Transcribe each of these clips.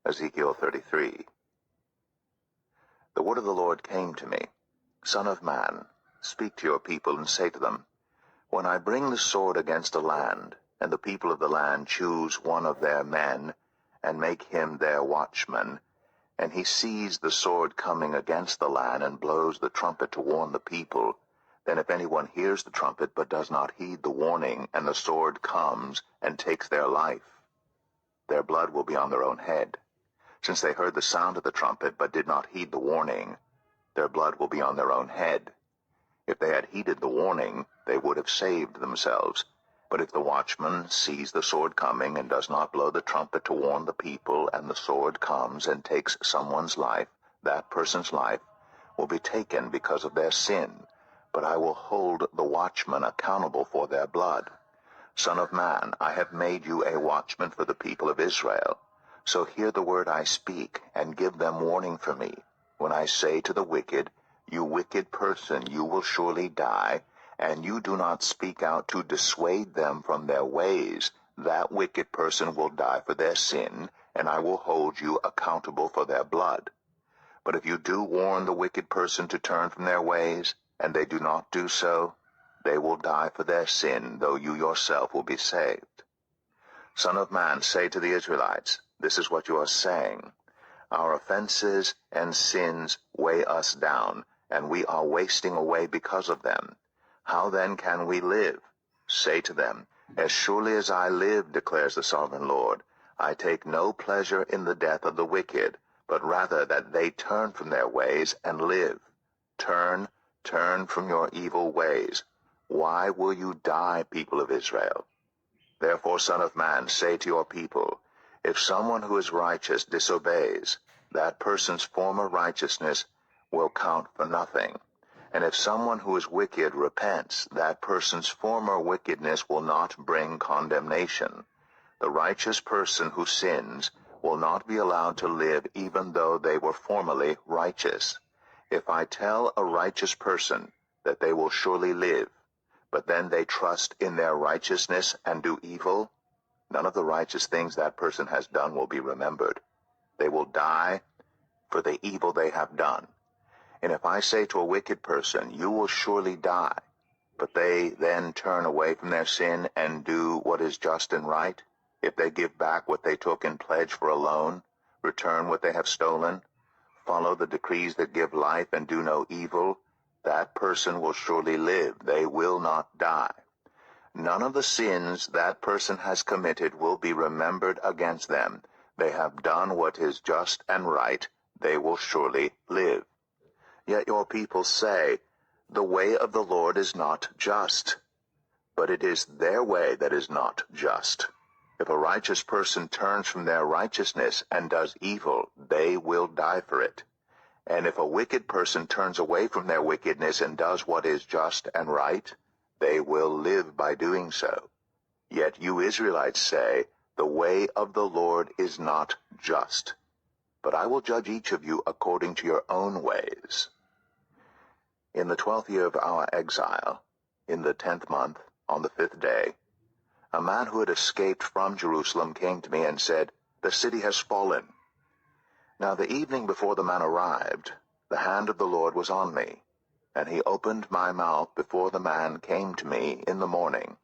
Ezekiel 33. The word of the Lord came to me, Son of man, speak to your people and say to them, when I bring the sword against a land, and the people of the land choose one of their men, and make him their watchman, and he sees the sword coming against the land, and blows the trumpet to warn the people, then if anyone hears the trumpet but does not heed the warning, and the sword comes and takes their life, their blood will be on their own head. Since they heard the sound of the trumpet but did not heed the warning, their blood will be on their own head. If they had heeded the warning, they would have saved themselves. But if the watchman sees the sword coming and does not blow the trumpet to warn the people, and the sword comes and takes someone's life, that person's life will be taken because of their sin. But I will hold the watchman accountable for their blood. Son of man, I have made you a watchman for the people of Israel. So hear the word I speak, and give them warning for me. When I say to the wicked, you wicked person, you will surely die, and you do not speak out to dissuade them from their ways, that wicked person will die for their sin, and I will hold you accountable for their blood. But if you do warn the wicked person to turn from their ways, and they do not do so, they will die for their sin, though you yourself will be saved. Son of man, say to the Israelites, this is what you are saying. Our offenses and sins weigh us down, and we are wasting away because of them. How then can we live? Say to them, as surely as I live, declares the sovereign Lord, I take no pleasure in the death of the wicked, but rather that they turn from their ways and live. Turn from your evil ways. Why will you die, people of Israel? Therefore, Son of man, say to your people, if someone who is righteous disobeys, that person's former righteousness will count for nothing. And if someone who is wicked repents, that person's former wickedness will not bring condemnation. The righteous person who sins will not be allowed to live even though they were formerly righteous. If I tell a righteous person that they will surely live, but then they trust in their righteousness and do evil, none of the righteous things that person has done will be remembered. They will die for the evil they have done. And if I say to a wicked person, you will surely die, but they then turn away from their sin and do what is just and right, if they give back what they took in pledge for a loan, return what they have stolen, follow the decrees that give life and do no evil, that person will surely live. They will not die. None of the sins that person has committed will be remembered against them. They have done what is just and right. They will surely live. Yet your people say, the way of the Lord is not just. But it is their way that is not just. If a righteous person turns from their righteousness and does evil, they will die for it. And if a wicked person turns away from their wickedness and does what is just and right, they will live by doing so. Yet you Israelites say, the way of the Lord is not just. But I will judge each of you according to your own ways. In the 12th year of our exile, in the 10th month, on the 5th day, a man who had escaped from Jerusalem came to me and said, the city has fallen. Now the evening before the man arrived, the hand of the Lord was on me, and he opened my mouth before the man came to me in the morning.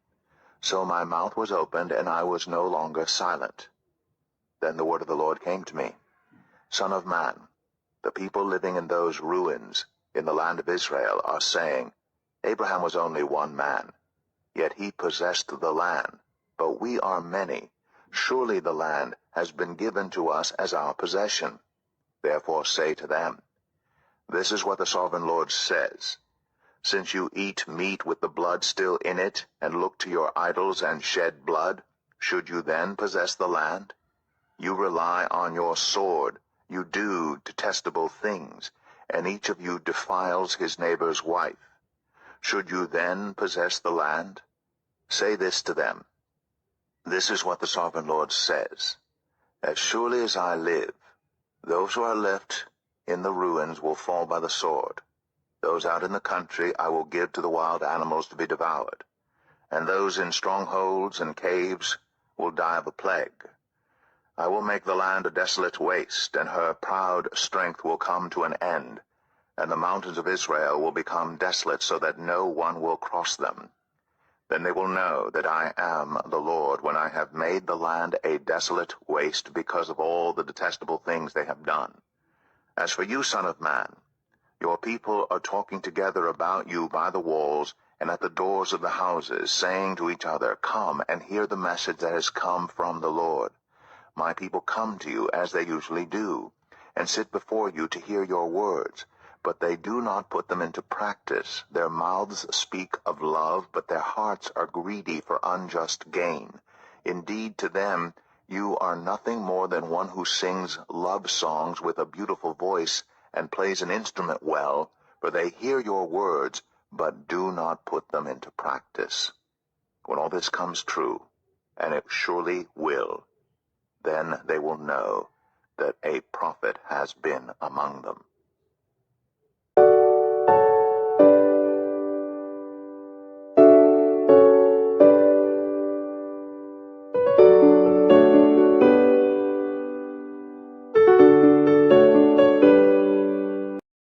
So my mouth was opened, and I was no longer silent. Then the word of the Lord came to me, Son of man, the people living in those ruins in the land of Israel are saying, Abraham was only one man, yet he possessed the land, but we are many. Surely the land has been given to us as our possession. Therefore say to them, this is what the sovereign Lord says. Since you eat meat with the blood still in it, and look to your idols and shed blood, should you then possess the land? You rely on your sword, you do detestable things, and each of you defiles his neighbor's wife. Should you then possess the land? Say this to them. This is what the sovereign Lord says. As surely as I live, those who are left in the ruins will fall by the sword. Those out in the country I will give to the wild animals to be devoured. And those in strongholds and caves will die of a plague. I will make the land a desolate waste, and her proud strength will come to an end, and the mountains of Israel will become desolate, so that no one will cross them. Then they will know that I am the Lord, when I have made the land a desolate waste because of all the detestable things they have done. As for you, son of man, your people are talking together about you by the walls and at the doors of the houses, saying to each other, Come and hear the message that has come from the Lord. My people come to you as they usually do, and sit before you to hear your words, but they do not put them into practice. Their mouths speak of love, but their hearts are greedy for unjust gain. Indeed, to them you are nothing more than one who sings love songs with a beautiful voice and plays an instrument well, for they hear your words, but do not put them into practice. When all this comes true, and it surely will, then they will know that a prophet has been among them.